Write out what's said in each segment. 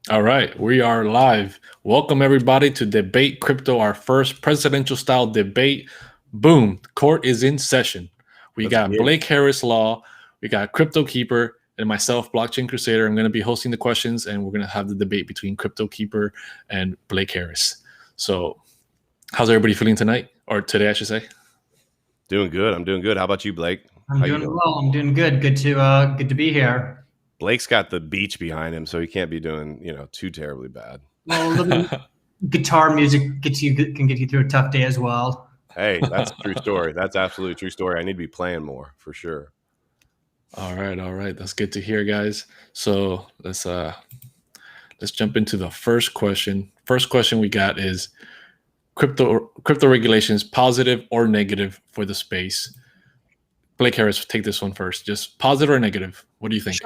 All right, we are live. Welcome everybody to Debate Crypto, our first presidential style debate. Boom, court is in session. We got Blake Harris Law, we got Crypto Keeper, and myself, Blockchain Crusader. I'm going to be hosting the questions, and we're going to have the debate between Crypto Keeper and Blake Harris. So, how's everybody feeling tonight, or today, I should say? Doing good. I'm doing good. How about you, Blake? I'm doing well. I'm doing good. Good to be here. Blake's got the beach behind him, so he can't be doing, too terribly bad. Well, a little guitar music can get you through a tough day as well. Hey, that's a true story. That's absolutely a true story. I need to be playing more for sure. All right. That's good to hear, guys. So let's jump into the first question. First question we got is crypto regulations, positive or negative for the space? Blake Harris, take this one first. Just positive or negative? What do you think?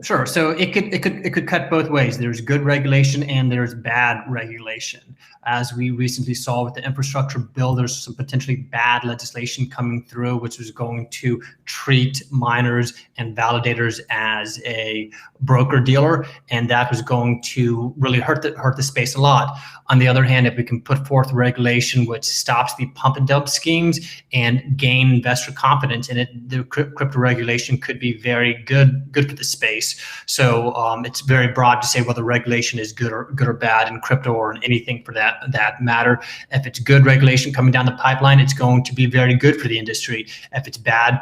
Sure. So it could cut both ways. There's good regulation and there's bad regulation. As we recently saw with the infrastructure bill, there's some potentially bad legislation coming through, which was going to treat miners and validators as a broker dealer, and that was going to really hurt the space a lot. On the other hand, if we can put forth regulation which stops the pump and dump schemes and gain investor confidence in it, the crypto regulation could be very good for the space. So it's very broad to say whether regulation is good or bad in crypto or in anything for that matter. If it's good regulation coming down the pipeline, it's going to be very good for the industry. If it's bad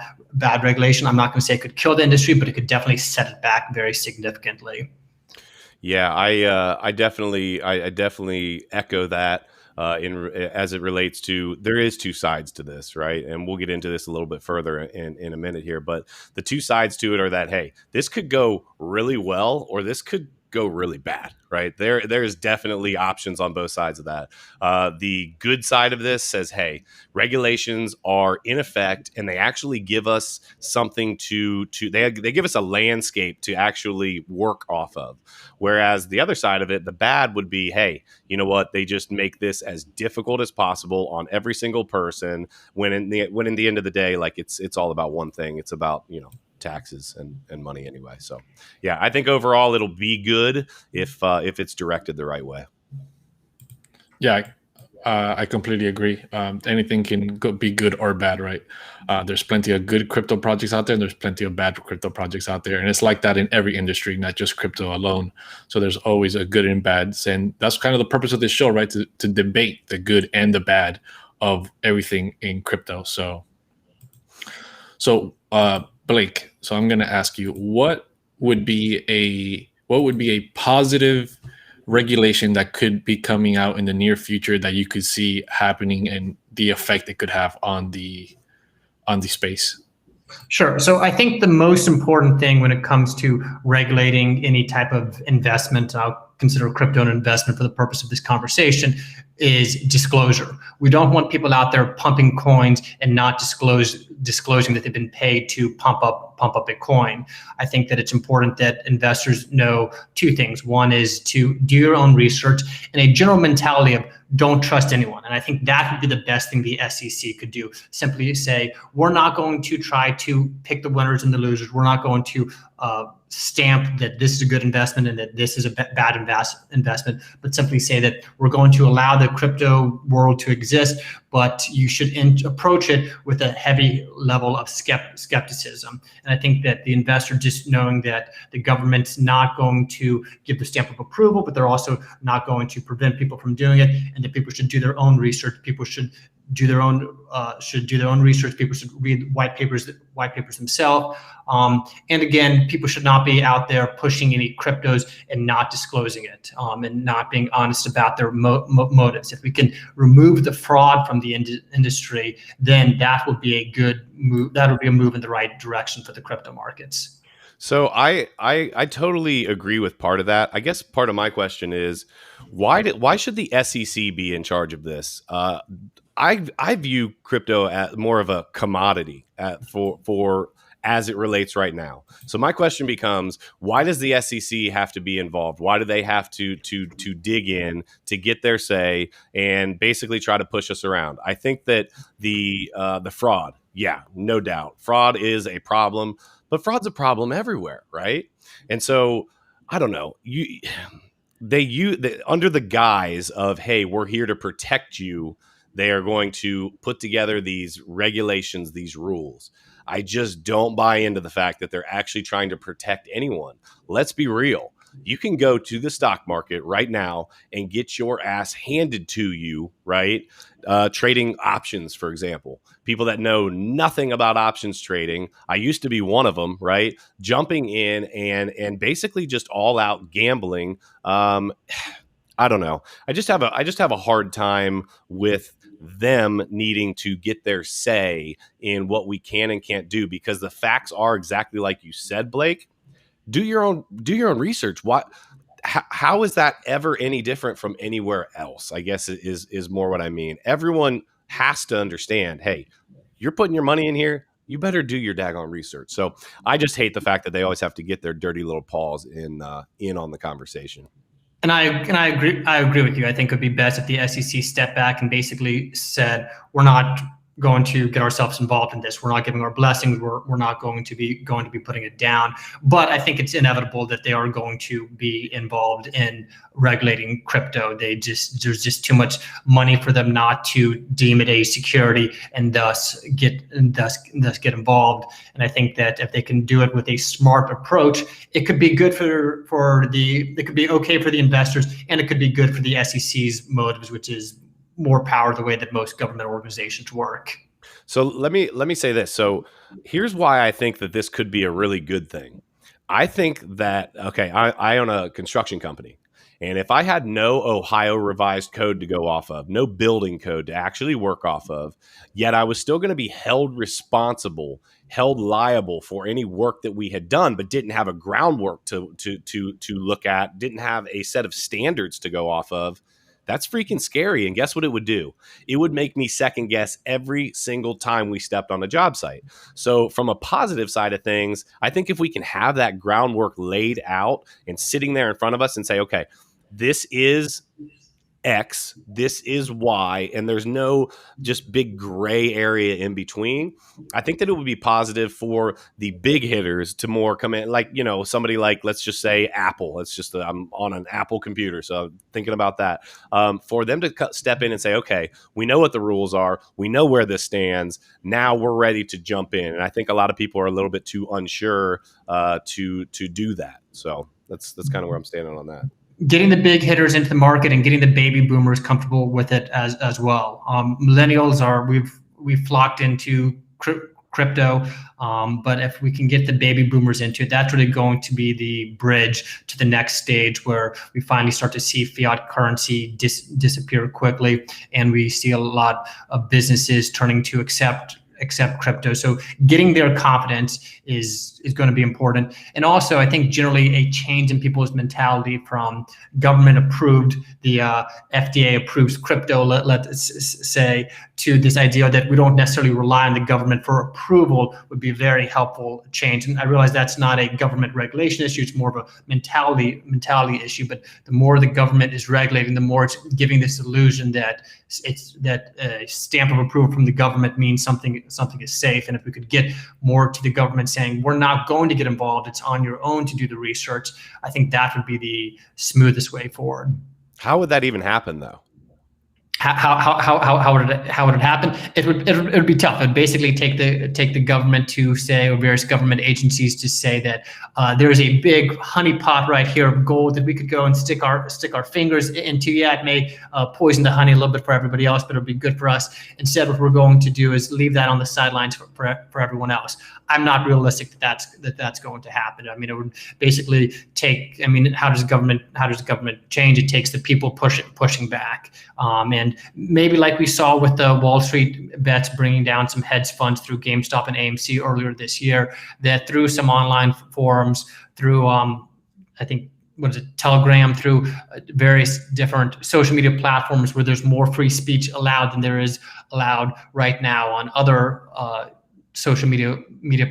regulation, I'm not going to say it could kill the industry, but it could definitely set it back very significantly. Yeah, I definitely echo that. As it relates to, there is two sides to this, right? And we'll get into this a little bit further in a minute here. But the two sides to it are that, hey, this could go really well or this could go really bad, right? There's definitely options on both sides of that. The good side of this says, hey, regulations are in effect and they actually give us something they give us a landscape to actually work off of. Whereas the other side of it, the bad would be, hey, you know what? They just make this as difficult as possible on every single person when in the end of the day, like it's all about one thing. It's about, taxes and money anyway. So yeah, I think overall it'll be good if it's directed the right way. Yeah, I completely agree. Anything can be good or bad, right? There's plenty of good crypto projects out there, and there's plenty of bad crypto projects out there, and it's like that in every industry, not just crypto alone. So there's always a good and bad, and that's kind of the purpose of this show, right? To debate the good and the bad of everything in crypto. So Blake, so I'm going to ask you, what would be a positive regulation that could be coming out in the near future that you could see happening and the effect it could have on the space? Sure. So I think the most important thing when it comes to regulating any type of investment, I'll consider crypto an investment for the purpose of this conversation, is disclosure. We don't want people out there pumping coins and not disclosing that they've been paid to pump up a coin. I think that it's important that investors know two things. One is to do your own research and a general mentality of don't trust anyone. And I think that would be the best thing the SEC could do. Simply say, we're not going to try to pick the winners and the losers. We're not going to stamp that this is a good investment and that this is a bad investment, but simply say that we're going to allow the crypto world to exist, but you should approach it with a heavy level of skepticism. And I think that the investor just knowing that the government's not going to give the stamp of approval, but they're also not going to prevent people from doing it, and that people should do their own research. People should do their own research. People should read white papers themselves. And again, people should not be out there pushing any cryptos and not disclosing it, and not being honest about their motives. If we can remove the fraud from the industry, then that would be a good move. That would be a move in the right direction for the crypto markets. So I totally agree with part of that. I guess part of my question is why should the SEC be in charge of this? I view crypto as more of a commodity for as it relates right now. So my question becomes, why does the SEC have to be involved? Why do they have to dig in to get their say and basically try to push us around? I think that the fraud, yeah, no doubt, fraud is a problem. But fraud's a problem everywhere, right? And so I don't know. Under the guise of, hey, we're here to protect you, they are going to put together these regulations, these rules. I just don't buy into the fact that they're actually trying to protect anyone. Let's be real. You can go to the stock market right now and get your ass handed to you, right? Trading options, for example. People that know nothing about options trading. I used to be one of them, right? Jumping in and basically just all out gambling. I don't know. I just have a hard time with them needing to get their say in what we can and can't do, because the facts are exactly like you said, Blake. Do your own research. How is that ever any different from anywhere else? I guess is more what I mean. Everyone has to understand, hey, you're putting your money in here, you better do your daggone research. So I just hate the fact that they always have to get their dirty little paws in on the conversation. And I agree with you. I think it would be best if the SEC stepped back and basically said, we're not going to get ourselves involved in this. We're not giving our blessings. We're not going to be putting it down. But I think it's inevitable that they are going to be involved in regulating crypto. There's just too much money for them not to deem it a security and thus get involved. And I think that if they can do it with a smart approach, it could be good it could be okay for the investors, and it could be good for the SEC's motives, which is more power the way that most government organizations work. So let me say this. So here's why I think that this could be a really good thing. I think that, okay, I own a construction company. And if I had no Ohio revised code to go off of, no building code to actually work off of, yet I was still going to be held responsible, held liable for any work that we had done, but didn't have a groundwork to look at, didn't have a set of standards to go off of, that's freaking scary. And guess what it would do? It would make me second guess every single time we stepped on a job site. So from a positive side of things, I think if we can have that groundwork laid out and sitting there in front of us and say, okay, this is X, this is Y, and there's no just big gray area in between. I think that it would be positive for the big hitters to more come in, like, you know, somebody like, let's just say Apple. It's just I'm on an Apple computer, so I'm thinking about that. For them to step in and say, okay, we know what the rules are, we know where this stands, now we're ready to jump in. And I think a lot of people are a little bit too unsure to do that. So that's kind of where I'm standing on that. Getting the big hitters into the market and getting the baby boomers comfortable with it as well. Millennials we've flocked into crypto, but if we can get the baby boomers into it, that's really going to be the bridge to the next stage where we finally start to see fiat currency disappear quickly, and we see a lot of businesses turning to accept crypto. So getting their confidence is going to be important. And also, I think generally a change in people's mentality from government approved, the FDA approves crypto, let's say, to this idea that we don't necessarily rely on the government for approval would be a very helpful change. And I realize that's not a government regulation issue, it's more of a mentality issue. But the more the government is regulating, the more it's giving this illusion that a stamp of approval from the government means something is safe. And if we could get more to the government saying, we're not going to get involved, it's on your own to do the research, I think that would be the smoothest way forward. How would that even happen, though? How would it happen? It would be tough. It would basically take the government to say, or various government agencies to say that there is a big honeypot right here of gold that we could go and stick our fingers into. Yeah, it may poison the honey a little bit for everybody else, but it'll be good for us. Instead, what we're going to do is leave that on the sidelines for everyone else. I'm not realistic that that's going to happen. I mean, it would basically take. I mean, how does government change? It takes the people pushing back, and And maybe like we saw with the Wall Street bets bringing down some hedge funds through GameStop and AMC earlier this year, that through some online forums, through I think, what is it, Telegram, through various different social media platforms where there's more free speech allowed than there is allowed right now on other social media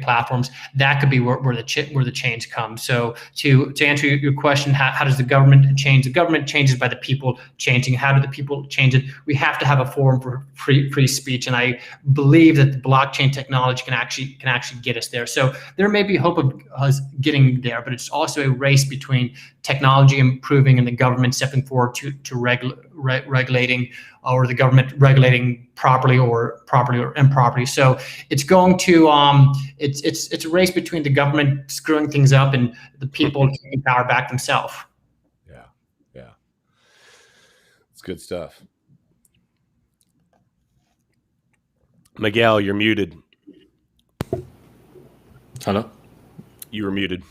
platforms, that could be where the change comes. So to answer your question, how does the government change? The government changes by the people changing. How do the people change it? We have to have a forum for free speech, and I believe that the blockchain technology can actually get us there. So there may be hope of us getting there, but it's also a race between technology improving and the government stepping forward to regulating, or the government regulating properly or improperly. So it's going to it's a race between the government screwing things up and the people taking power back themselves. Yeah, it's good stuff. Miguel, you're muted. Hello. You were muted.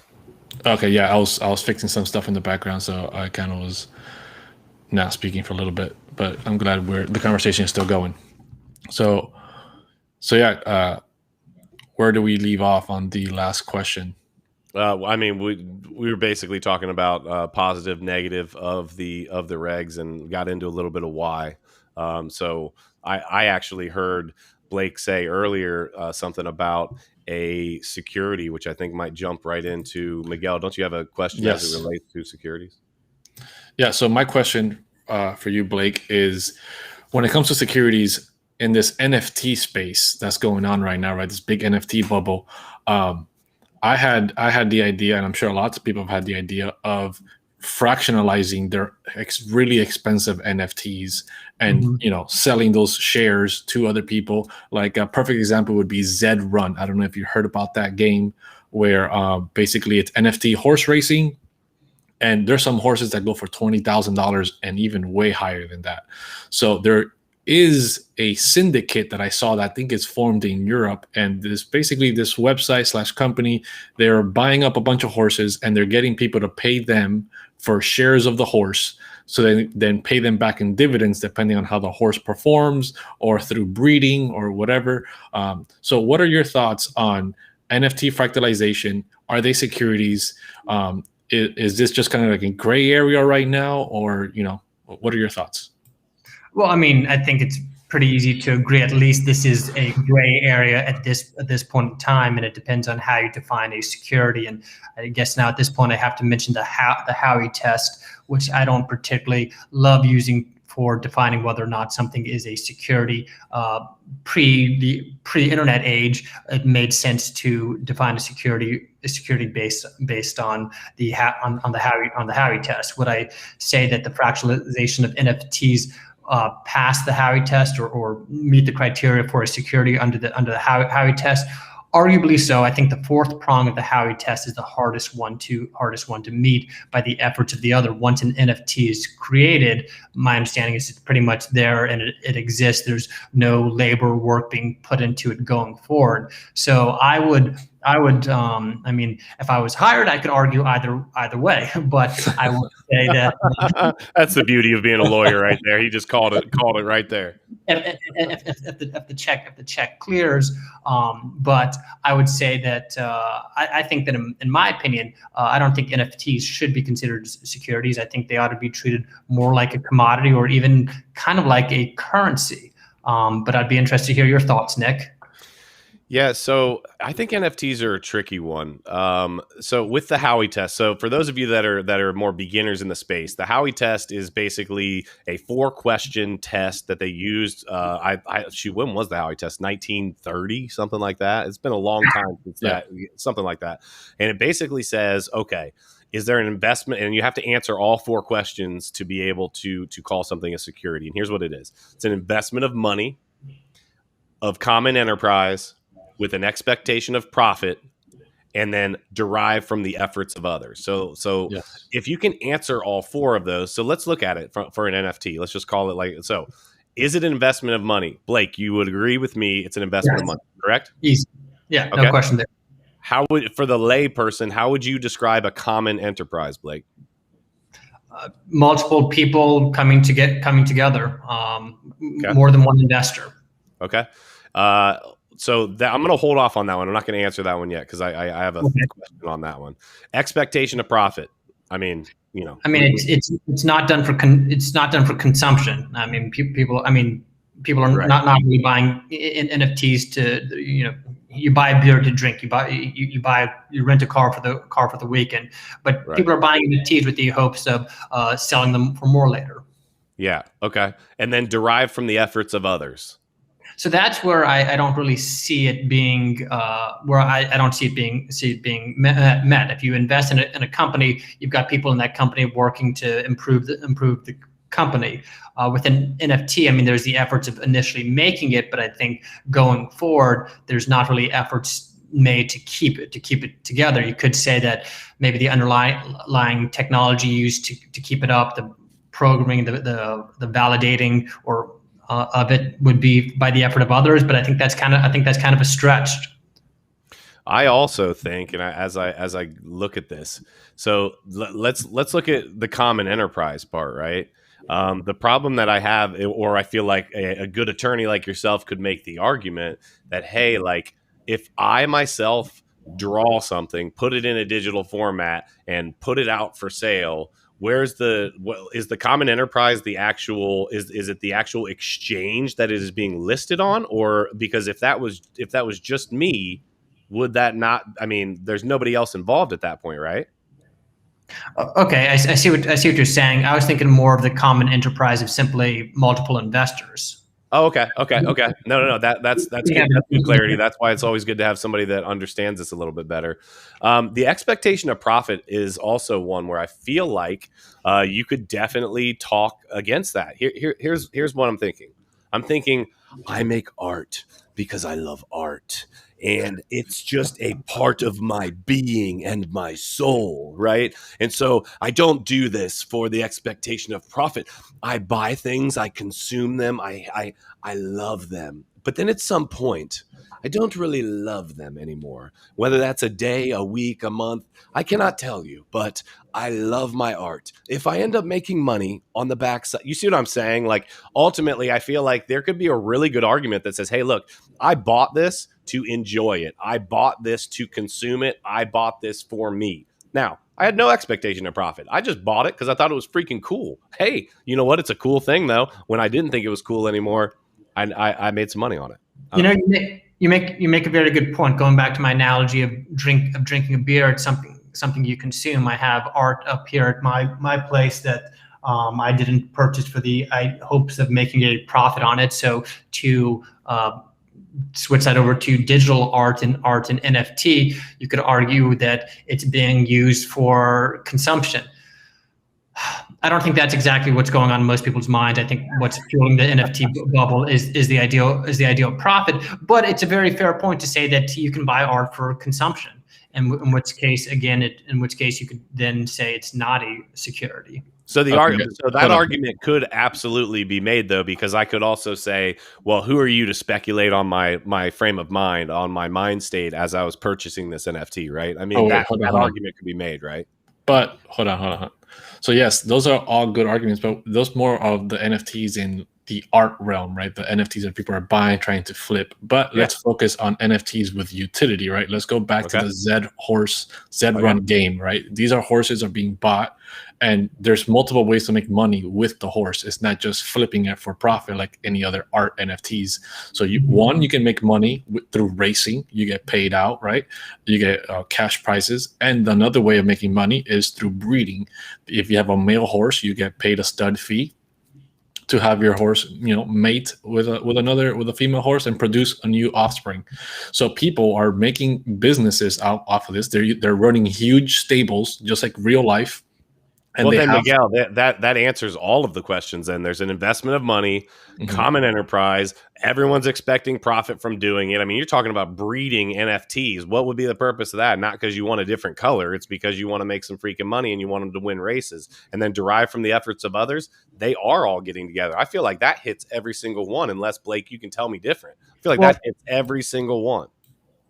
Okay, yeah, I was fixing some stuff in the background, so I kind of was not speaking for a little bit, but I'm glad the conversation is still going. So yeah, where do we leave off on the last question? I mean, we were basically talking about positive, negative of the regs, and got into a little bit of why. So I actually heard Blake say earlier something about a security, which I think might jump right into Miguel. Don't you have a question as it relates to securities? Yeah. So my question for you, Blake, is when it comes to securities in this NFT space that's going on right now, right? This big NFT bubble. I had the idea, and I'm sure lots of people have had the idea of fractionalizing their really expensive NFTs and selling those shares to other people. Like a perfect example would be Zed Run. I don't know if you heard about that game where basically it's NFT horse racing, and there's some horses that go for $20,000 and even way higher than that. So there is a syndicate that I saw that I think is formed in Europe, and this website / company, they're buying up a bunch of horses and they're getting people to pay them for shares of the horse, so they then pay them back in dividends depending on how the horse performs or through breeding or whatever. So what are your thoughts on NFT fractalization? Are they securities? Is this just kind of like a gray area right now, or what are your thoughts? Well, I mean, I think it's pretty easy to agree. At least this is a gray area at this point in time, and it depends on how you define a security. And I guess now at this point, I have to mention the Howie Test, which I don't particularly love using for defining whether or not something is a security. Pre-internet age, it made sense to define a security based on the Howie Test. Would I say that the fractionalization of NFTs pass the Howie Test or meet the criteria for a security under the Howie Test? Arguably so. I think the fourth prong of the Howie Test is the hardest one to meet by the efforts of the other. Once an NFT is created, my understanding is it's pretty much there and it exists. There's no labor work being put into it going forward. So I would. I mean, if I was hired, I could argue either way. But I would say that that's the beauty of being a lawyer, right there. He just called it right there. If the check clears, but I would say that I think that in my opinion, I don't think NFTs should be considered securities. I think they ought to be treated more like a commodity or even kind of like a currency. But I'd be interested to hear your thoughts, Nick. Yeah, so I think NFTs are a tricky one. So with the Howie Test, so for those of you that are more beginners in the space, the Howie Test is basically a 4-question test that they used. When was the Howie Test? 1930, something like that. It's been a long time since that, something like that. And it basically says, okay, is there an investment? And you have to answer all 4 questions to be able to call something a security. And here's what it is: it's an investment of money, of common enterprise, with an expectation of profit, and then derive from the efforts of others. So yes. If you can answer all 4 of those, so let's look at it for an NFT. Let's just call it like, so is it an investment of money? Blake, you would agree with me it's an investment of money, correct? Easy. Yeah, okay. No question there. For the lay person, how would you describe a common enterprise, Blake? multiple people coming together, Okay. more than one investor. Okay. So I'm going to hold off on that one. I'm not going to answer that one yet because I have a question on that one. Expectation of profit. I mean, it's not done for consumption. People are Right. not really buying NFTs to, you buy a beer to drink, you rent a car for the weekend, but Right. people are buying NFTs with the hopes of selling them for more later. Yeah. Okay. And then derive from the efforts of others. So that's where I don't really see it being where I don't see it being met. If you invest in a company, you've got people in that company working to improve the company. With an NFT, there's the efforts of initially making it, but I think going forward, there's not really efforts made to keep it together. You could say that maybe the underlying technology used to keep it up, the programming, the validating or of it would be by the effort of others, but I think that's kind of a stretch. I also think, and as I look at this, so let's look at the common enterprise part, right? The problem that I have, or I feel like a good attorney like yourself could make the argument that, hey, like if I myself draw something, put it in a digital format, and put it out for sale. Is the common enterprise the actual is it the actual exchange that it is being listed on? Or because if that was just me, would that not, there's nobody else involved at that point, right? Okay, I see what you're saying. I was thinking more of the common enterprise of simply multiple investors. Oh, okay. No. That's good. That's good clarity. That's why it's always good to have somebody that understands this a little bit better. The expectation of profit is also one where I feel like you could definitely talk against that. Here's what I'm thinking. I'm thinking I make art because I love art. And it's just a part of my being and my soul, right? And so I don't do this for the expectation of profit. I buy things, I consume them, I love them. But then at some point, I don't really love them anymore. Whether that's a day, a week, a month, I cannot tell you, but I love my art. If I end up making money on the backside, you see what I'm saying? Like ultimately, I feel like there could be a really good argument that says, hey, look, I bought this to enjoy it. I bought this to consume it. I bought this for me. Now, I had no expectation of profit. I just bought it because I thought it was freaking cool. Hey, you know what? It's a cool thing, though. When I didn't think it was cool anymore, I made some money on it. You make a very good point. Going back to my analogy of drinking a beer, it's something you consume. I have art up here at my place that I didn't purchase for the hopes of making a profit on it. So to switch that over to digital art and NFT, you could argue that it's being used for consumption. I don't think that's exactly what's going on in most people's minds. I think what's fueling the NFT bubble is the ideal profit. But it's a very fair point to say that you can buy art for consumption, and in which case you could then say it's not a security. So that argument could absolutely be made, though, because I could also say, well, who are you to speculate on my frame of mind, on my mind state as I was purchasing this NFT, right? That argument could be made, right? But hold on. So yes, those are all good arguments, but those more of the NFTs in the art realm, right? The NFTs that people are buying, trying to flip. But let's focus on NFTs with utility, right? Let's go back to the Z Run game, right? These are horses are being bought, and there's multiple ways to make money with the horse. It's not just flipping it for profit like any other art NFTs. So you can make money through racing. You get paid out, right? You get cash prizes. And another way of making money is through breeding. If you have a male horse, you get paid a stud fee to have your horse, mate with a female horse and produce a new offspring. So people are making businesses off of this. They're running huge stables, just like real life. And then Miguel, that answers all of the questions. Then there's an investment of money, common enterprise. Everyone's expecting profit from doing it. You're talking about breeding NFTs. What would be the purpose of that? Not because you want a different color. It's because you want to make some freaking money and you want them to win races and then derive from the efforts of others. They are all getting together. I feel like that hits every single one, unless Blake, you can tell me different. I feel like that hits every single one.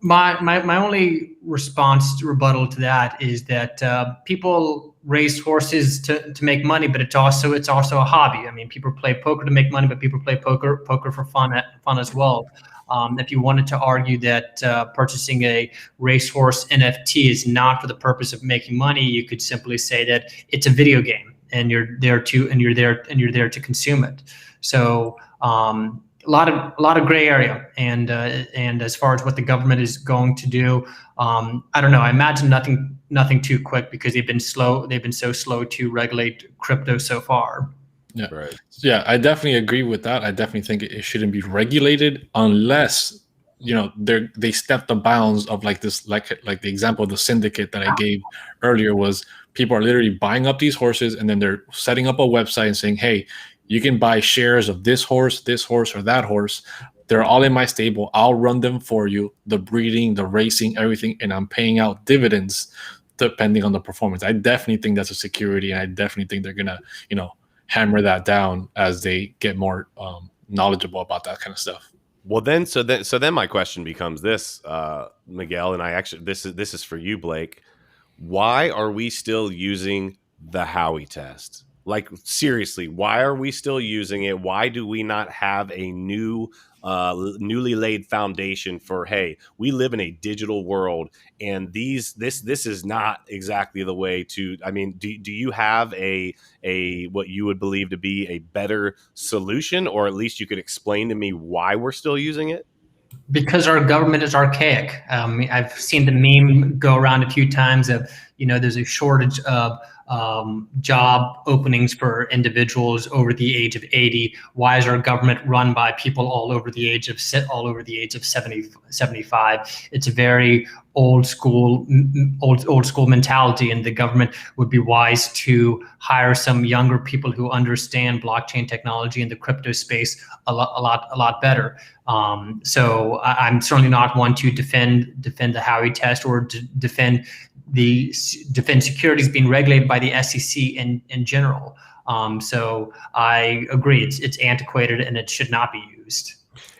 My only rebuttal to that is that people race horses to make money, but it's also a hobby. I mean, people play poker to make money, but people play poker for fun as well. If you wanted to argue that purchasing a racehorse NFT is not for the purpose of making money, you could simply say that it's a video game, and you're there to consume it. So a lot of gray area, and as far as what the government is going to do, I don't know. I imagine nothing too quick, because they've been so slow to regulate crypto so far. Yeah. Right. Yeah, I definitely agree with that. I definitely think it shouldn't be regulated unless, they step the bounds of like this, like the example of the syndicate that I gave earlier was people are literally buying up these horses, and then they're setting up a website and saying, hey, you can buy shares of this horse, or that horse. They're all in my stable. I'll run them for you, the breeding, the racing, everything, and I'm paying out dividends depending on the performance. I definitely think that's a security, and I definitely think they're gonna, hammer that down as they get more knowledgeable about that kind of stuff. Well, so then my question becomes this, Miguel, and this is for you, Blake. Why are we still using the Howie test? Like, seriously, why are we still using it? Why do we not have a newly laid foundation for, hey, we live in a digital world, and this is not exactly the way to, I mean, do you have a what you would believe to be a better solution, or at least you could explain to me why we're still using it? Because our government is archaic. I've seen the meme go around a few times of, there's a shortage of job openings for individuals over the age of 80. Why is our government run by people all over the age of 70, 75? It's a very old school mentality, and the government would be wise to hire some younger people who understand blockchain technology and the crypto space a lot better. So I'm certainly not one to defend the Howie test, or to defend securities being regulated by the SEC in general. So I agree, it's antiquated and it should not be used.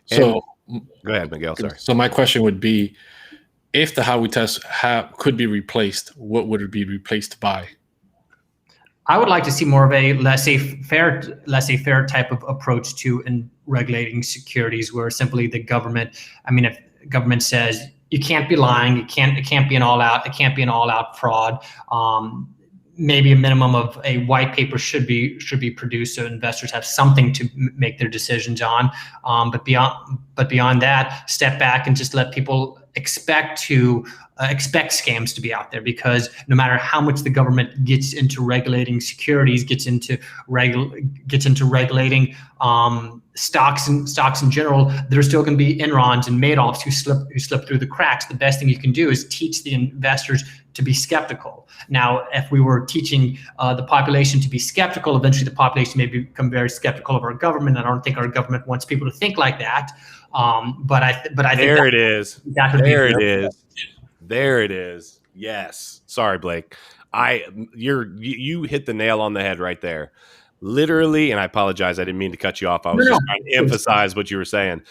So go ahead, Miguel. Sorry. So my question would be, if the Howie test could be replaced, what would it be replaced by? I would like to see more of a laissez-faire type of approach to regulating securities, where simply the government, if government says you can't be lying, it can't be an all-out fraud. Maybe a minimum of a white paper should be produced, so investors have something to make their decisions on. But beyond that, step back and just let people expect scams to be out there, because no matter how much the government gets into regulating securities, gets into regulating stocks in general, there's still going to be Enrons and Madoffs who slip through the cracks. The best thing you can do is teach the investors to be skeptical. Now, if we were teaching the population to be skeptical, eventually the population may become very skeptical of our government. I don't think our government wants people to think like that. But I think there it is. There it is. Yes. Sorry, Blake. You hit the nail on the head right there. Literally, and I apologize, I didn't mean to cut you off. I was just trying to emphasize what you were saying.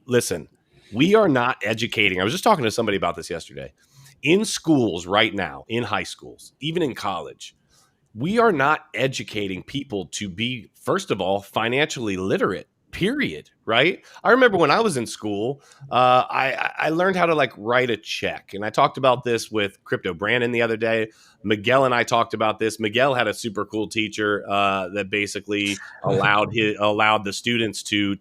Listen, we are not educating. I was just talking to somebody about this yesterday. In schools right now, in high schools, even in college, we are not educating people to be, first of all, financially literate. Period. Right. I remember when I was in school, I learned how to write a check. And I talked about this with Crypto Brandon the other day. Miguel and I talked about this. Miguel had a super cool teacher that basically allowed the students to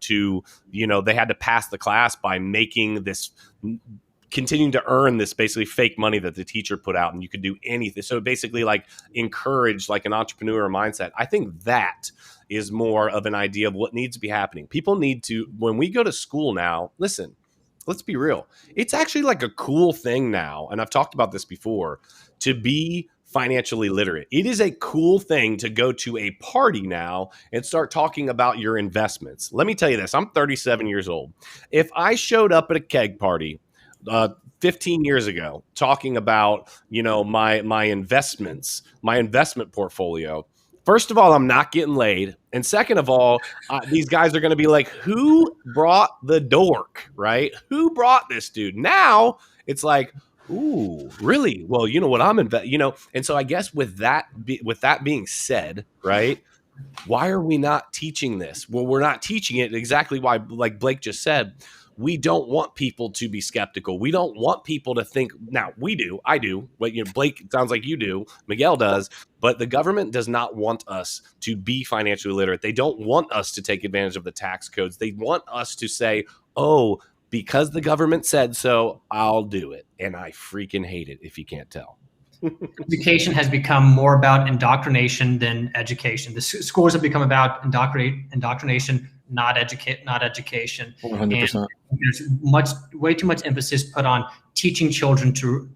they had to pass the class by making this, continuing to earn this basically fake money that the teacher put out, and you could do anything. So basically encourage an entrepreneur mindset. I think that is more of an idea of what needs to be happening. People need to, when we go to school now, listen, let's be real. It's actually a cool thing now. And I've talked about this before, to be financially literate. It is a cool thing to go to a party now and start talking about your investments. Let me tell you this. I'm 37 years old. If I showed up at a keg party 15 years ago talking about, my investments, my investment portfolio, first of all, I'm not getting laid. And second of all, these guys are going to be like, who brought the dork, right? Who brought this dude? Now it's like, ooh, really? Well, you know what and so I guess with that being said, right? Why are we not teaching this? Well, we're not teaching it exactly why, like Blake just said, we don't want people to be skeptical. We don't want people to think. Now, I do. But Blake, it sounds like you do. Miguel does. But the government does not want us to be financially literate. They don't want us to take advantage of the tax codes. They want us to say, oh, because the government said so, I'll do it. And I freaking hate it, if you can't tell. Education has become more about indoctrination than education. The schools have become about indoctrination, not education. 100%. And there's way too much emphasis put on teaching children to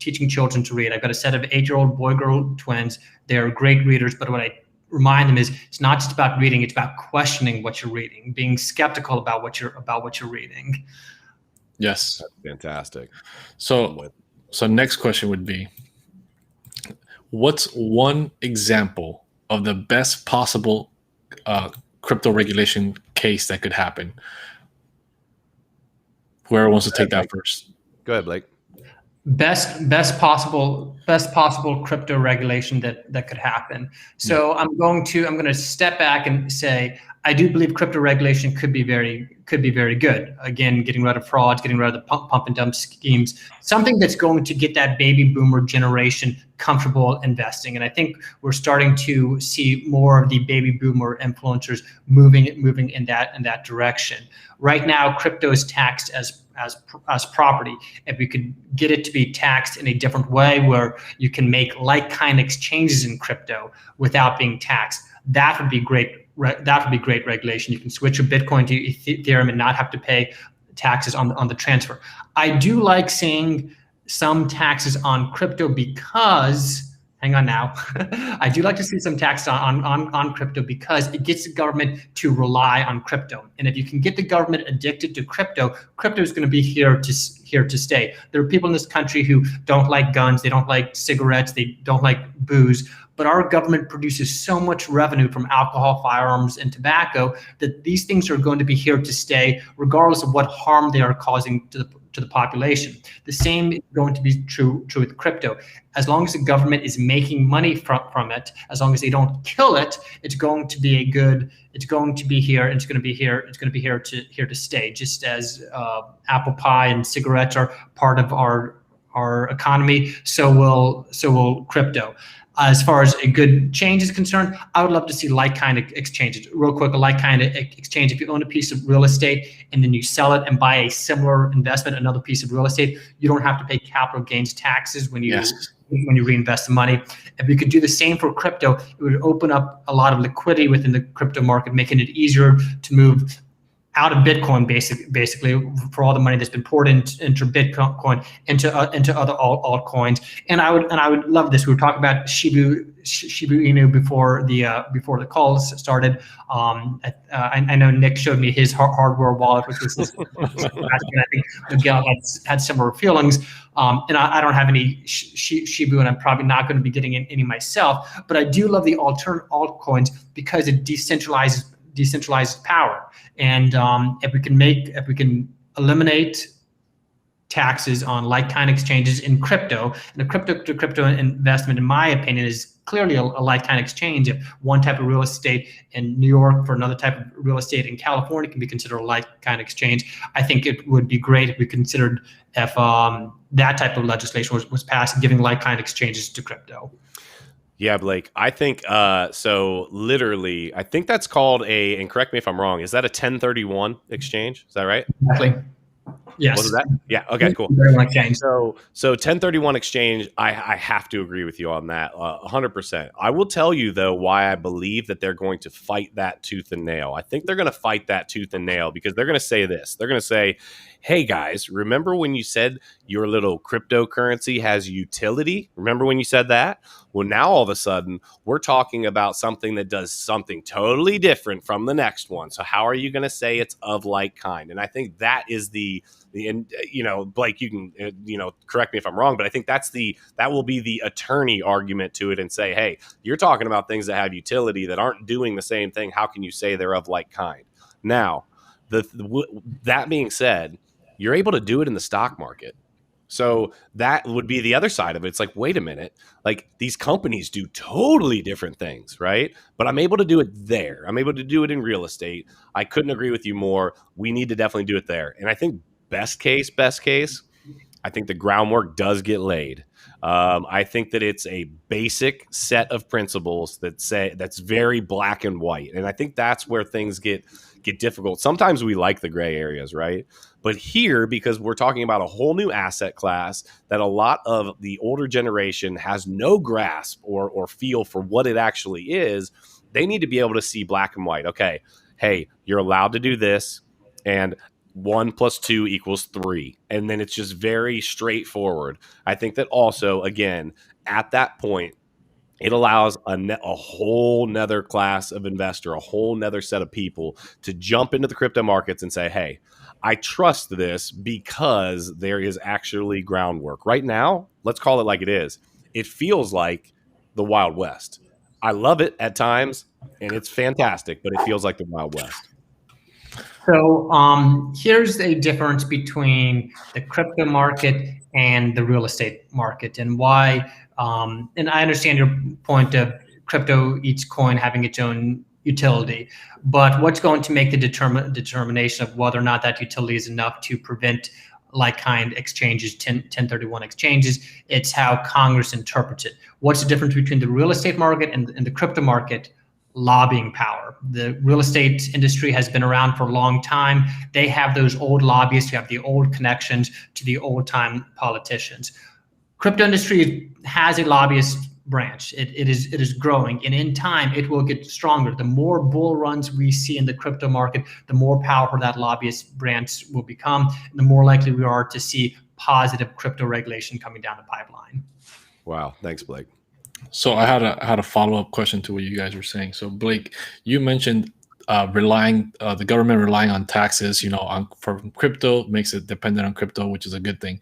read. I've got a set of 8-year-old boy-girl twins. They're great readers, but what I remind them is it's not just about reading; it's about questioning what you're reading, being skeptical about what you're reading. Yes, that's fantastic. So next question would be, what's one example of the best possible crypto regulation case that could happen? Whoever wants to take that first. Go ahead, Blake. Best possible crypto regulation that could happen. So I'm going to step back and say I do believe crypto regulation could be very good. Again, getting rid of frauds, getting rid of the pump and dump schemes, something that's going to get that baby boomer generation comfortable investing. And I think we're starting to see more of the baby boomer influencers moving in that direction. Right now, crypto is taxed as property. If we could get it to be taxed in a different way where you can make like-kind exchanges in crypto without being taxed, that would be great. That would be great regulation. You can switch your Bitcoin to Ethereum and not have to pay taxes on the transfer. I do like seeing some taxes on crypto because, hang on now, I do like to see some tax on crypto because it gets the government to rely on crypto. And if you can get the government addicted to crypto, crypto is going to be here to stay. There are people in this country who don't like guns, they don't like cigarettes, they don't like booze, but our government produces so much revenue from alcohol, firearms, and tobacco that these things are going to be here to stay regardless of what harm they are causing to the population. The same is going to be true with crypto. As long as the government is making money from it, as long as they don't kill it, it's going to be it's going to be here, and it's going to be here to stay. Just as apple pie and cigarettes are part of our economy, so will crypto. As far as a good change is concerned, I would love to see like-kind exchanges. Real quick, a like-kind exchange. If you own a piece of real estate and then you sell it and buy a similar investment, another piece of real estate, you don't have to pay capital gains taxes when you reinvest the money. If we could do the same for crypto, it would open up a lot of liquidity within the crypto market, making it easier to move out of Bitcoin, basically for all the money that's been poured into Bitcoin, into other altcoins. And I would love this. We were talking about Shiba Inu before the call started. I know Nick showed me his hardware wallet, which was I think Miguel had similar feelings. And I don't have any Shiba, and I'm probably not going to be getting any myself. But I do love the altcoins because it decentralizes power. And if we can eliminate taxes on like-kind exchanges in crypto, and a crypto-to-crypto investment, in my opinion, is clearly a like-kind exchange. If one type of real estate in New York for another type of real estate in California can be considered a like-kind exchange, I think it would be great if we considered if that type of legislation was passed, giving like-kind exchanges to crypto. Yeah, Blake, I think so. Literally, I think that's called and correct me if I'm wrong, is that a 1031 exchange? Is that right? Exactly. Yes. Was that? Yeah. Okay, cool. So 1031 exchange, I have to agree with you on that 100%. I will tell you, though, why I believe that they're going to fight that tooth and nail. I think they're going to fight that tooth and nail because they're going to say this. They're going to say, hey, guys, remember when you said your little cryptocurrency has utility? Remember when you said that? Well, now all of a sudden, we're talking about something that does something totally different from the next one. So how are you going to say it's of like kind? And I think that is the And Blake, you can correct me if I'm wrong, but I think that will be the attorney argument to it and say, hey, you're talking about things that have utility that aren't doing the same thing. How can you say they're of like kind? Now, that being said, you're able to do it in the stock market. So that would be the other side of it. It's like, wait a minute, like these companies do totally different things, right? But I'm able to do it there. I'm able to do it in real estate. I couldn't agree with you more. We need to definitely do it there. And I think best case, I think the groundwork does get laid. I think that it's a basic set of principles that's very black and white. And I think that's where things get difficult. Sometimes we like the gray areas, right? But here, because we're talking about a whole new asset class that a lot of the older generation has no grasp or feel for what it actually is, they need to be able to see black and white. Okay, hey, you're allowed to do this, and 1 + 2 = 3. And then it's just very straightforward. I think that also, again, at that point, it allows a whole nother class of investor, a whole nother set of people to jump into the crypto markets and say, hey, I trust this because there is actually groundwork. Right now, let's call it like it is. It feels like the Wild West. I love it at times, and it's fantastic, but it feels like the Wild West. So here's a difference between the crypto market and the real estate market, and why. And I understand your point of crypto, each coin having its own utility, but what's going to make the determination of whether or not that utility is enough to prevent like-kind exchanges, 1031 exchanges? It's how Congress interprets it. What's the difference between the real estate market and the crypto market? Lobbying power. The real estate industry has been around for a long time. They have those old lobbyists who have the old connections to the old-time politicians. Crypto industry has a lobbyist branch. It is growing, and in time it will get stronger. The more bull runs we see in the crypto market, the more powerful that lobbyist branch will become, and the more likely we are to see positive crypto regulation coming down the pipeline. Wow, thanks, Blake. So I had a follow-up question to what you guys were saying. So Blake, you mentioned the government relying on taxes, for crypto, makes it dependent on crypto, which is a good thing.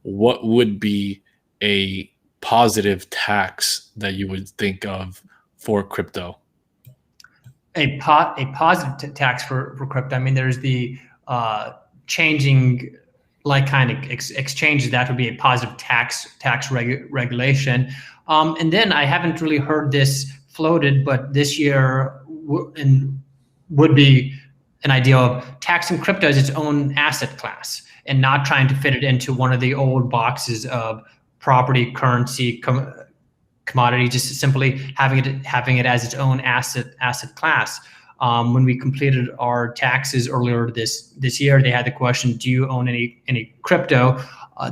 What would be a positive tax that you would think of for crypto? A positive tax for crypto. I mean, there's the changing like-kind exchanges. That would be a positive tax regulation. And then I haven't really heard this floated, but this year would be an idea of taxing crypto as its own asset class and not trying to fit it into one of the old boxes of property, currency, commodity, just simply having it as its own asset class. When we completed our taxes earlier this year, they had the question, do you own any crypto?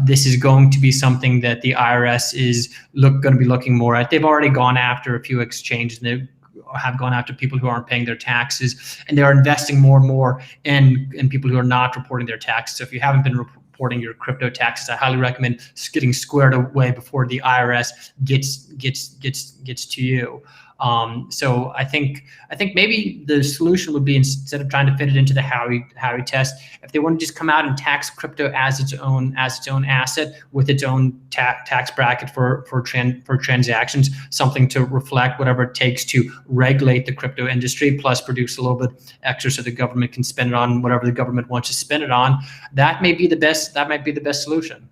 This is going to be something that the IRS is going to be looking more at. They've already gone after a few exchanges, and they have gone after people who aren't paying their taxes, and they're investing more and more in people who are not reporting their taxes. So if you haven't been reporting your crypto taxes, I highly recommend getting squared away before the IRS gets to you. So I think maybe the solution would be, instead of trying to fit it into the Howie test, if they want to just come out and tax crypto as its own asset with its own tax bracket for transactions, something to reflect whatever it takes to regulate the crypto industry, plus produce a little bit extra so the government can spend it on whatever the government wants to spend it on. That might be the best solution.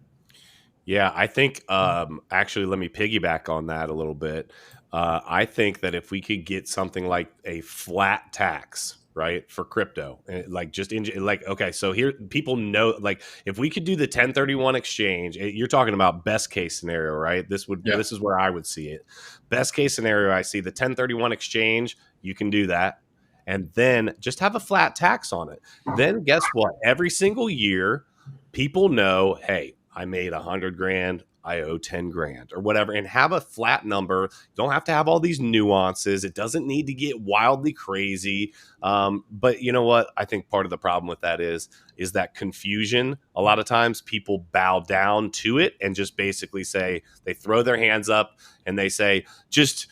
Yeah, I think actually, let me piggyback on that a little bit. I think that if we could get something like a flat tax, right, for crypto, okay, so here people know, like, if we could do the 1031 exchange, you're talking about best case scenario, right? This is where I would see it. Best case scenario, I see the 1031 exchange. You can do that, and then just have a flat tax on it. Then guess what? Every single year, people know, hey, I made $100,000. I owe 10 grand or whatever, and have a flat number. You don't have to have all these nuances. It doesn't need to get wildly crazy. But you know what? I think part of the problem with that is that confusion. A lot of times people bow down to it and just basically say, they throw their hands up and they say, just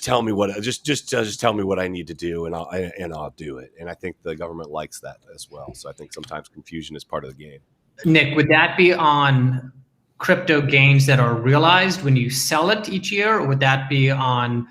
tell me what, just tell me what I need to do, and I'll do it. And I think the government likes that as well. So I think sometimes confusion is part of the game. Nick, would that be on crypto gains that are realized when you sell it each year, or would that be on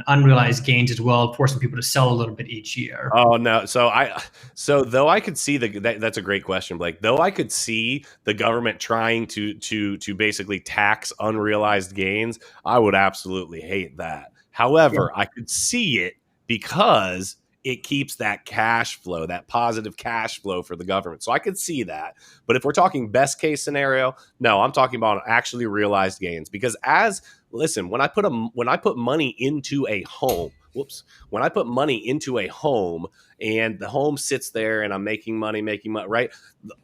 unrealized gains as well, forcing people to sell a little bit each year? Oh no. So though I could see that's a great question, Blake. Though I could see the government trying to basically tax unrealized gains, I would absolutely hate that. However, I could see it because it keeps that cash flow, that positive cash flow for the government. So I could see that. But if we're talking best case scenario, no, I'm talking about actually realized gains. Because listen, when I put money into a home, when I put money into a home and the home sits there and I'm making money, right?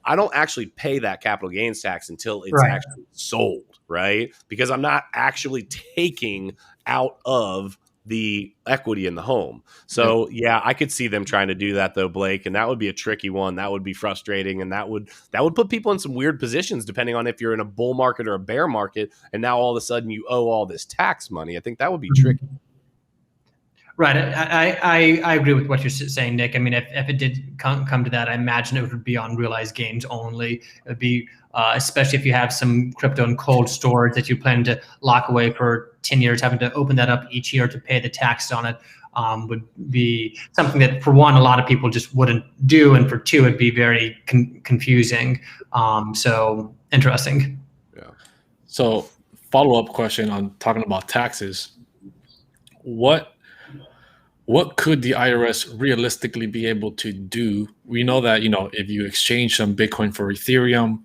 I don't actually pay that capital gains tax until it's actually sold, right? Because I'm not actually taking out of the equity in the home. So yeah, I could see them trying to do that though, Blake, and that would be a tricky one. That would be frustrating, and that would put people in some weird positions depending on if you're in a bull market or a bear market, and now all of a sudden you owe all this tax money. I think that would be tricky. Right. I agree with what you're saying, Nick. I mean, if it did come to that, I imagine it would be on realized gains only. It would be, especially if you have some crypto in cold storage that you plan to lock away for 10 years, having to open that up each year to pay the tax on it would be something that, for one, a lot of people just wouldn't do, and for two, it'd be very confusing. So interesting. Yeah. So follow-up question on talking about taxes. What could the IRS realistically be able to do? We know that, if you exchange some Bitcoin for Ethereum,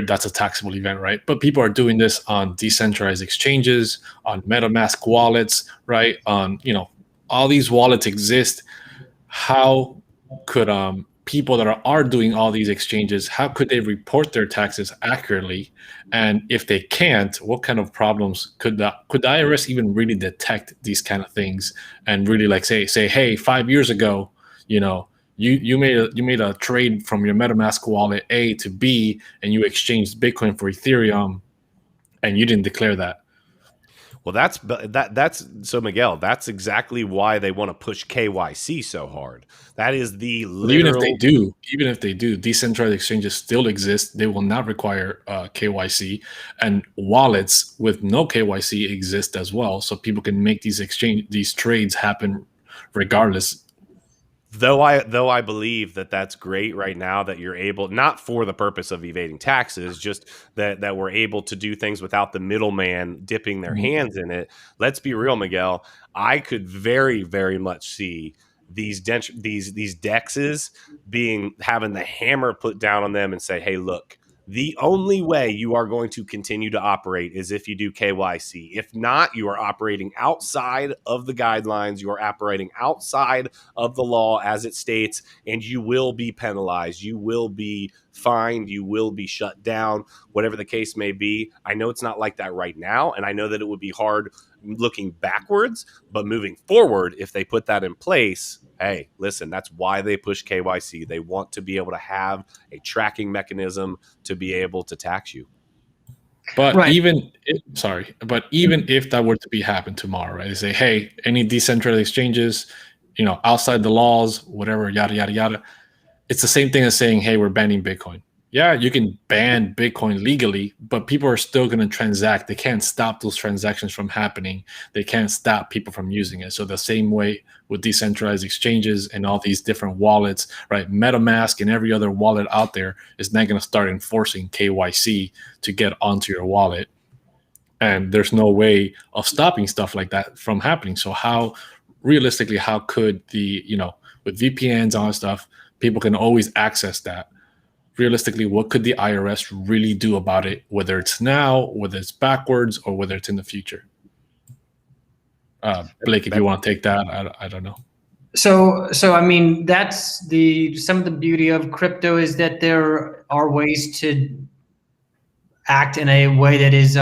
that's a taxable event, right? But people are doing this on decentralized exchanges, on MetaMask wallets, right? On, all these wallets exist. How could people that are doing all these exchanges, how could they report their taxes accurately? And if they can't, what kind of problems could the IRS even really detect these kind of things and really like say, hey, 5 years ago, you made a trade from your MetaMask wallet A to B, and you exchanged Bitcoin for Ethereum, and you didn't declare that. Well, that's so, Miguel, that's exactly why they want to push KYC so hard. That is the literal. Even if they do, decentralized exchanges still exist. They will not require KYC, and wallets with no KYC exist as well. So people can make these trades happen regardless. Though I believe that that's great right now that you're able, not for the purpose of evading taxes, just that we're able to do things without the middleman dipping their hands in it. Let's be real, Miguel. I could very, very much see these dexes having the hammer put down on them and say, hey, look, the only way you are going to continue to operate is if you do KYC. If not, you are operating outside of the guidelines. You are operating outside of the law as it states, and you will be penalized. You will be fined. You will be shut down, whatever the case may be. I know it's not like that right now, and I know that it would be hard looking backwards, but moving forward, if they put that in place, hey, listen, that's why they push KYC. They want to be able to have a tracking mechanism to be able to tax you. But even if that were to happen tomorrow, right? They say, hey, any decentralized exchanges, outside the laws, whatever, yada, yada, yada. It's the same thing as saying, hey, we're banning Bitcoin. Yeah, you can ban Bitcoin legally, but people are still going to transact. They can't stop those transactions from happening. They can't stop people from using it. So the same way with decentralized exchanges and all these different wallets, right? MetaMask and every other wallet out there is not going to start enforcing KYC to get onto your wallet. And there's no way of stopping stuff like that from happening. So how could with VPNs and all that stuff, people can always access that. Realistically, what could the IRS really do about it, whether it's now, whether it's backwards, or whether it's in the future? Blake, if you want to take that, I don't know. So I mean, that's some of the beauty of crypto is that there are ways to act in a way that is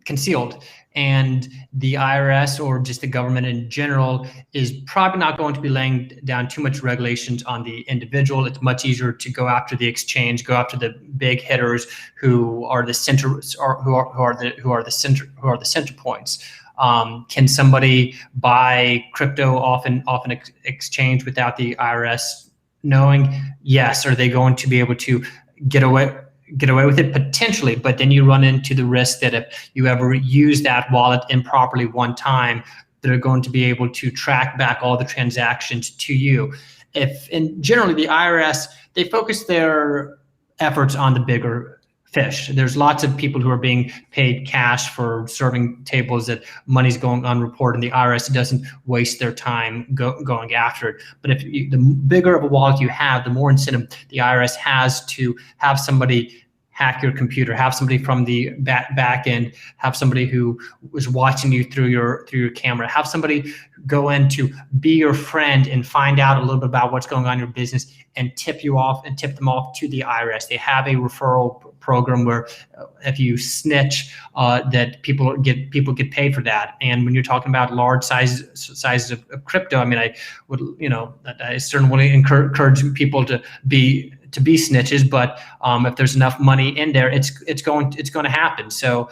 concealed. And the IRS or just the government in general is probably not going to be laying down too much regulations on the individual. It's much easier to go after the exchange, go after the big hitters who are the center, or who are the center points. Can somebody buy crypto off an exchange without the IRS knowing? Yes. Are they going to be able to get away with it potentially, but then you run into the risk that if you ever use that wallet improperly one time, they're going to be able to track back all the transactions to you. And generally the IRS, they focus their efforts on the bigger fish. There's lots of people who are being paid cash for serving tables that money's going unreported, and the IRS doesn't waste their time going after it. But the bigger of a wallet you have, the more incentive the IRS has to have somebody hack your computer, have somebody from the back end, have somebody who was watching you through your camera, have somebody go in to be your friend and find out a little bit about what's going on in your business and tip them off to the IRS. They have a referral program where if you snitch, that people get paid for that. And when you're talking about large sizes of crypto, I mean, I certainly encourage people to be snitches, but if there's enough money in there, it's going to happen. So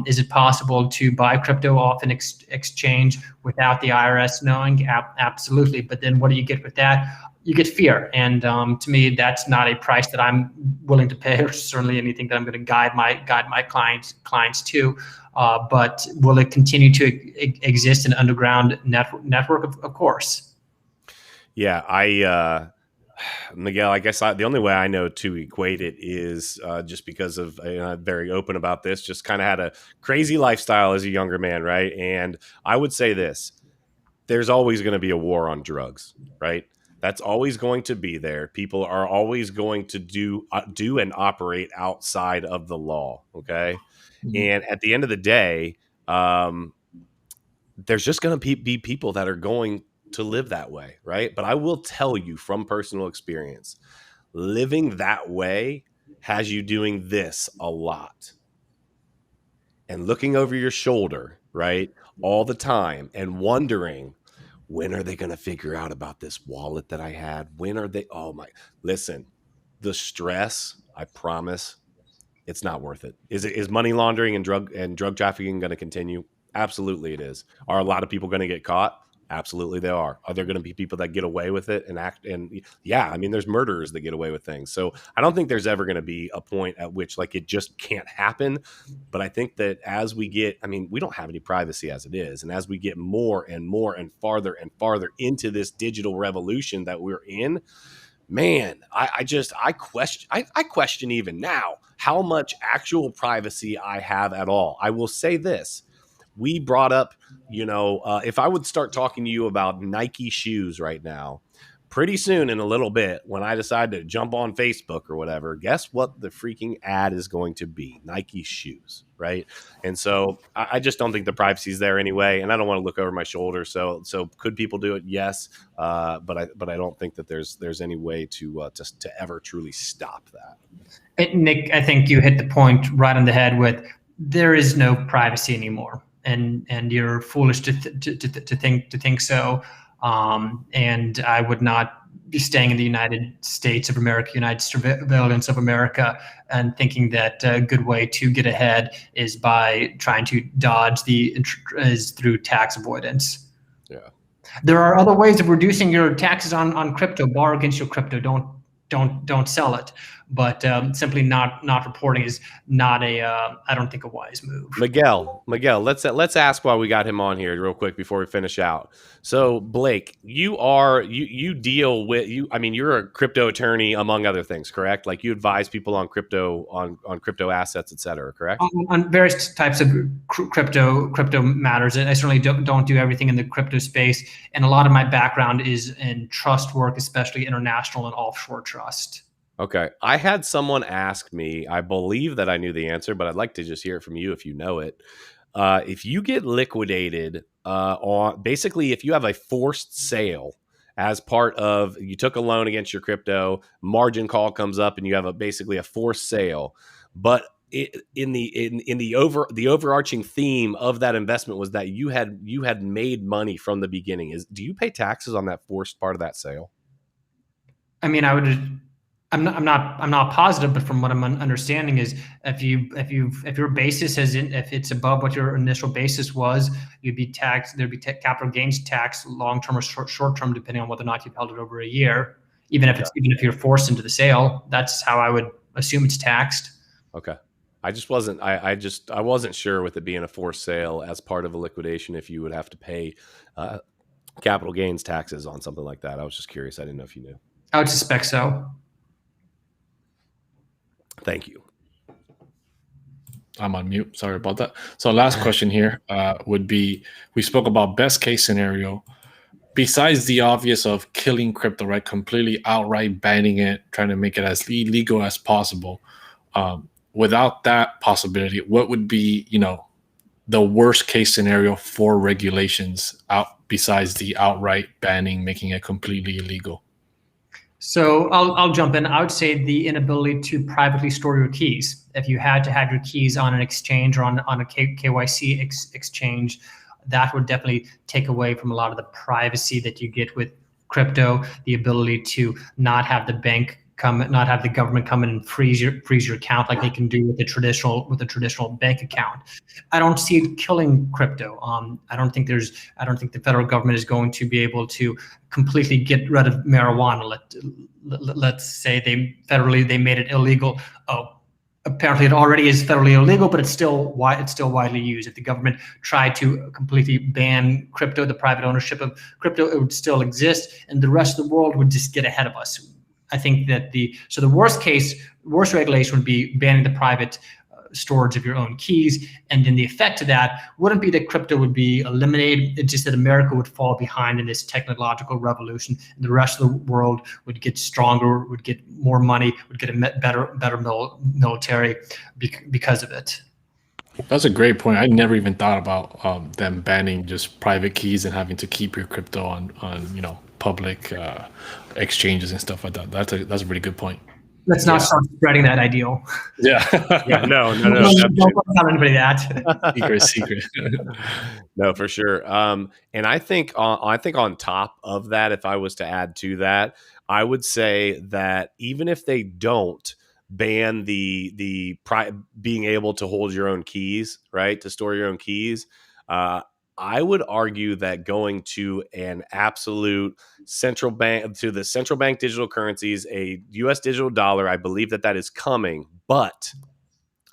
is it possible to buy crypto off an exchange without the IRS knowing? Absolutely. But then what do you get with that? You get fear. And to me, that's not a price that I'm willing to pay, or certainly anything that I'm going to guide my clients to. But will it continue to exist in an underground network? Of course. Yeah, Miguel, I guess the only way I know to equate it is just because of I'm very open about this, just kind of had a crazy lifestyle as a younger man, right? And I would say this, there's always going to be a war on drugs, right? That's always going to be there. People are always going to do and operate outside of the law, okay? Mm-hmm. And at the end of the day, there's just going to be people that are going to live that way, right? But I will tell you from personal experience, living that way has you doing this a lot and looking over your shoulder, right, all the time and wondering, when are they going to figure out about this wallet that I had? When are they? Oh my, listen, the stress, I promise, it's not worth it. Is money laundering and drug trafficking going to continue? Absolutely it is. Are a lot of people going to get caught? Absolutely they are. Are there going to be people that get away with it and act? And yeah, I mean, there's murderers that get away with things. So I don't think there's ever going to be a point at which like it just can't happen. But I think that as we get, I mean, we don't have any privacy as it is. And as we get more and more and farther into this digital revolution that we're in, man, I question even now how much actual privacy I have at all. I will say this. We brought up, if I would start talking to you about Nike shoes right now, pretty soon in a little bit, when I decide to jump on Facebook or whatever, guess what the freaking ad is going to be? Nike shoes, right? And so I just don't think the privacy is there anyway, and I don't want to look over my shoulder. So could people do it? Yes, but I don't think that there's any way to ever truly stop that. Nick, I think you hit the point right on the head with there is no privacy anymore. And you're foolish to think so. And I would not be staying in the United States of America, United surveillance of America, and thinking that a good way to get ahead is by trying to dodge is through tax avoidance. Yeah, there are other ways of reducing your taxes on crypto. Borrow against your crypto. Don't sell it. But simply not reporting is not I don't think a wise move. Miguel, let's ask why we got him on here real quick before we finish out. So Blake, you deal with I mean, you're a crypto attorney among other things, correct? Like you advise people on crypto crypto assets, et cetera, correct? On various types of crypto matters. I certainly don't do everything in the crypto space, and a lot of my background is in trust work, especially international and offshore trust. Okay. I had someone ask me, I believe that I knew the answer, but I'd like to just hear it from you if you know it. If you get liquidated basically if you have a forced sale as part of, you took a loan against your crypto, margin call comes up and you have basically a forced sale, but in the overarching theme of that investment was that you had made money from the beginning. Do you pay taxes on that forced part of that sale? I mean, I'm not positive, but from what I'm understanding is if your basis if it's above what your initial basis was, you'd be taxed. There'd be capital gains tax, long term or short term, depending on whether or not you've held it over a year. Even if you're forced into the sale, that's how I would assume it's taxed. Okay. I wasn't sure with it being a forced sale as part of a liquidation if you would have to pay capital gains taxes on something like that. I was just curious. I didn't know if you knew. I would suspect so. Thank you. I'm on mute. Sorry about that. So last question here would be, we spoke about best case scenario. Besides the obvious of killing crypto, right? Completely outright banning it, trying to make it as illegal as possible. Without that possibility, what would be, the worst case scenario for regulations besides the outright banning, making it completely illegal? So I'll jump in. I would say the inability to privately store your keys. If you had to have your keys on an exchange or on a KYC exchange, that would definitely take away from a lot of the privacy that you get with crypto. The ability to not have the government come in and freeze your account like they can do with a traditional bank account. I don't see it killing crypto. I don't think the federal government is going to be able to completely get rid of marijuana. Let's say they made it illegal. Apparently it already is federally illegal, but it's still widely used. If the government tried to completely ban crypto, the private ownership of crypto, it would still exist, and the rest of the world would just get ahead of us. I think that the worst regulation would be banning the private storage of your own keys, and then the effect of that wouldn't be that crypto would be eliminated. It's just that America would fall behind in this technological revolution, and the rest of the world would get stronger, would get more money, would get a better military because of it. That's a great point. I never even thought about them banning just private keys and having to keep your crypto on public exchanges and stuff like that. That's a really good point. Let's not start spreading that ideal. Yeah. Yeah. No. Don't tell anybody that. Secret. No, for sure. And I think on top of that, if I was to add to that, I would say that even if they don't ban the being able to hold your own keys, right, to store your own keys, I would argue that going to an absolute central bank, to the central bank digital currencies, a U.S. digital dollar, I believe that is coming. But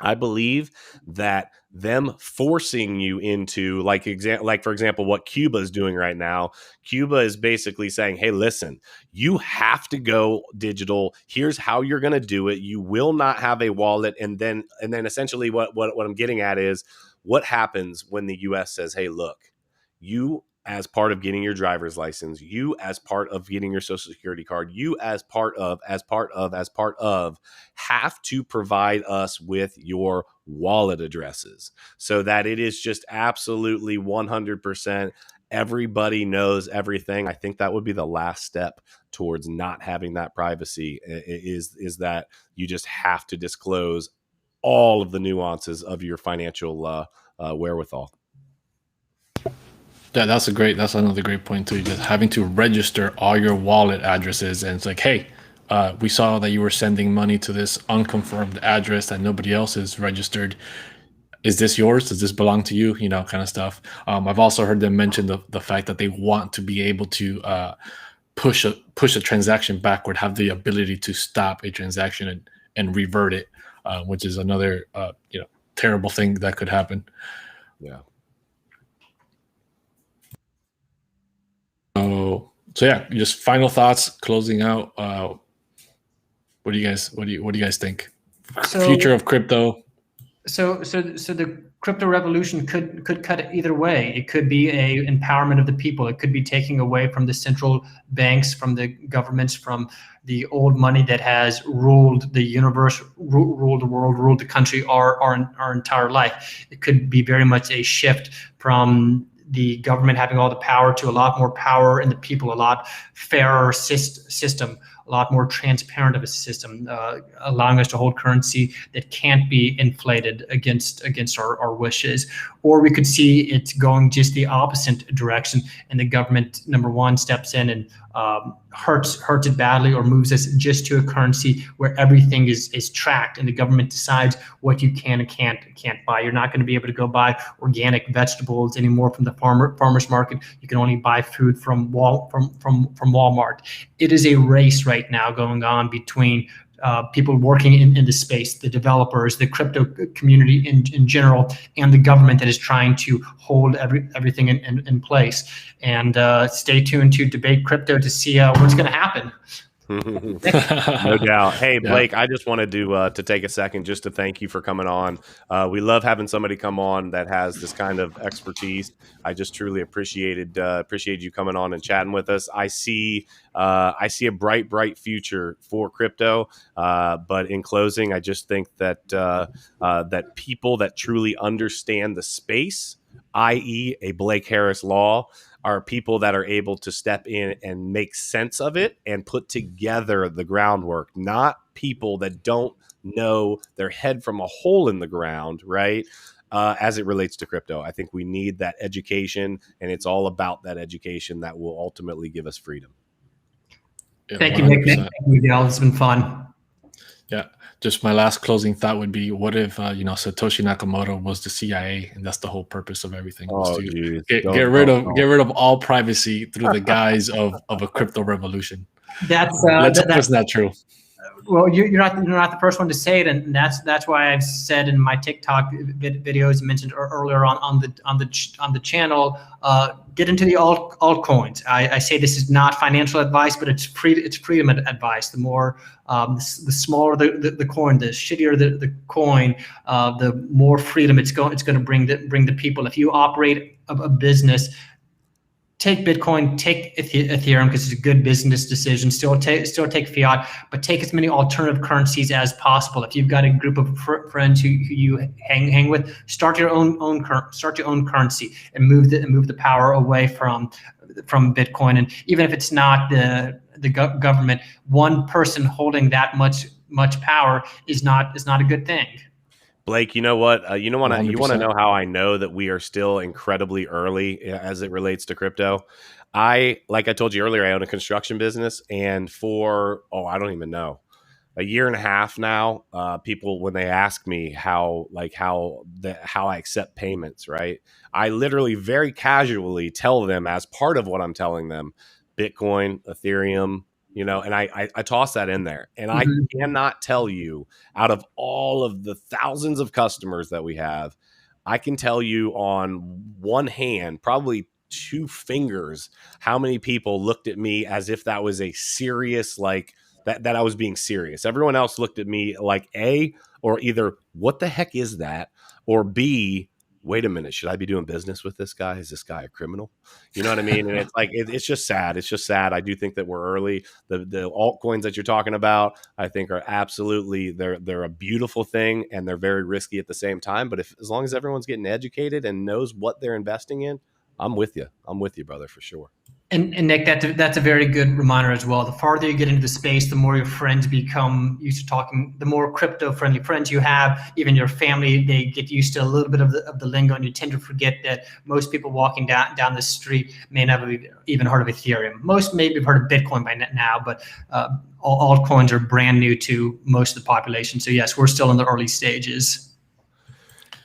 I believe that them forcing you into, like for example, what Cuba is doing right now. Cuba is basically saying, hey, listen, you have to go digital. Here's how you're going to do it. You will not have a wallet. And then essentially what I'm getting at is, what happens when the U.S. says, hey, look, you as part of getting your driver's license, you as part of getting your social security card, you as part of have to provide us with your wallet addresses so that it is just absolutely 100%. Everybody knows everything. I think that would be the last step towards not having that privacy, is that you just have to disclose all of the nuances of your financial wherewithal. Yeah, that's another great point too. Just having to register all your wallet addresses, and it's like, hey, we saw that you were sending money to this unconfirmed address that nobody else is registered. Is this yours? Does this belong to you? Kind of stuff. I've also heard them mention the fact that they want to be able to push a transaction backward, have the ability to stop a transaction and revert it, which is another terrible thing that could happen. Yeah. So yeah, just final thoughts, closing out. What do you guys think? Future of crypto. So the crypto revolution could cut it either way. It could be a empowerment of the people. It could be taking away from the central banks, from the governments, from the old money that has ruled the universe, ruled the world, ruled the country our entire life. It could be very much a shift from the government having all the power to a lot more power in the people, a lot fairer system, a lot more transparent of a system, allowing us to hold currency that can't be inflated against our wishes. Or we could see it going just the opposite direction, and the government, number one, steps in and hurts it badly, or moves us just to a currency where everything is tracked, and the government decides what you can and can't buy. You're not going to be able to go buy organic vegetables anymore from the farmer's market. You can only buy food from Walmart. It is a race right now going on between people working in the space, the developers, the crypto community in general, and the government that is trying to hold everything in place. And stay tuned to Debate Crypto to see what's going to happen. No doubt. Hey, Blake, yeah. I just wanted to take a second just to thank you for coming on. We love having somebody come on that has this kind of expertise. I just truly appreciate you coming on and chatting with us. I see a bright future for crypto. But in closing, I just think that that people that truly understand the space, i.e., a Blake Harris law, are people that are able to step in and make sense of it and put together the groundwork, not people that don't know their head from a hole in the ground, right? As it relates to crypto. I think we need that education, and it's all about that education that will ultimately give us freedom. Yeah, thank you, Nick. Thank you, Miguel. It's been fun. Yeah. Just my last closing thought would be, what if Satoshi Nakamoto was the CIA, and that's the whole purpose of everything, was to get rid of all privacy through the guise of a crypto revolution. That's not true. Well, you're not the first one to say it, and that's why I've said in my TikTok videos mentioned earlier on the channel. Get into the altcoins. I say this is not financial advice, but it's freedom advice. The more the smaller the coin, the shittier the coin, the more freedom it's going to bring the people. If you operate a business, take Bitcoin, take Ethereum because it's a good business decision. Still take fiat, but take as many alternative currencies as possible. If you've got a group of friends who you hang with, start your own currency and move the power away from Bitcoin. And even if it's not the government, one person holding that much power is not a good thing. Blake, you know what? You want to know how I know that we are still incredibly early as it relates to crypto? Like I told you earlier, I own a construction business, and for I don't even know, a year and a half now, people, when they ask me how I accept payments, right? I literally very casually tell them, as part of what I'm telling them, Bitcoin, Ethereum, and I toss that in there. And I cannot tell you, out of all of the thousands of customers that we have, I can tell you on one hand, probably two fingers, how many people looked at me as if that was a serious, that I was being serious. Everyone else looked at me like or either, what the heck is that? Or B, wait a minute, should I be doing business with this guy? Is this guy a criminal? You know what I mean? And it's it's just sad. It's just sad. I do think that we're early. The altcoins that you're talking about, I think are absolutely, they're a beautiful thing, and they're very risky at the same time. But as long as everyone's getting educated and knows what they're investing in, I'm with you. I'm with you, brother, for sure. And Nick, that's a very good reminder as well. The farther you get into the space, the more your friends become used to talking. The more crypto-friendly friends you have, even your family, they get used to a little bit of the lingo, and you tend to forget that most people walking down the street may never have even heard of Ethereum. Most maybe have heard of Bitcoin by now, but altcoins are brand new to most of the population. So yes, we're still in the early stages.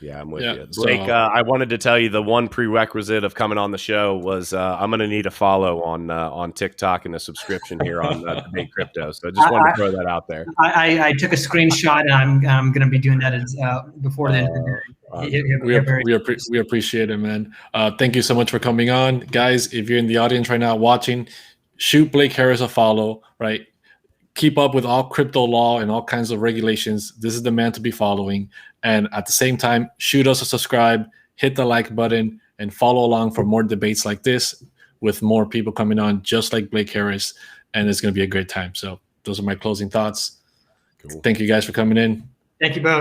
Yeah, I'm with you. Blake, I wanted to tell you the one prerequisite of coming on the show was I'm going to need a follow on TikTok and a subscription here on Debate Crypto. So I just wanted to throw that out there. I took a screenshot, and I'm going to be doing that before the end of the day. We appreciate it, man. Thank you so much for coming on. Guys, if you're in the audience right now watching, shoot Blake Harris a follow, right? Keep up with all crypto law and all kinds of regulations. This is the man to be following. And at the same time, shoot us a subscribe, hit the like button, and follow along for more debates like this with more people coming on just like Blake Harris. And it's going to be a great time. So those are my closing thoughts. Cool. Thank you guys for coming in. Thank you both.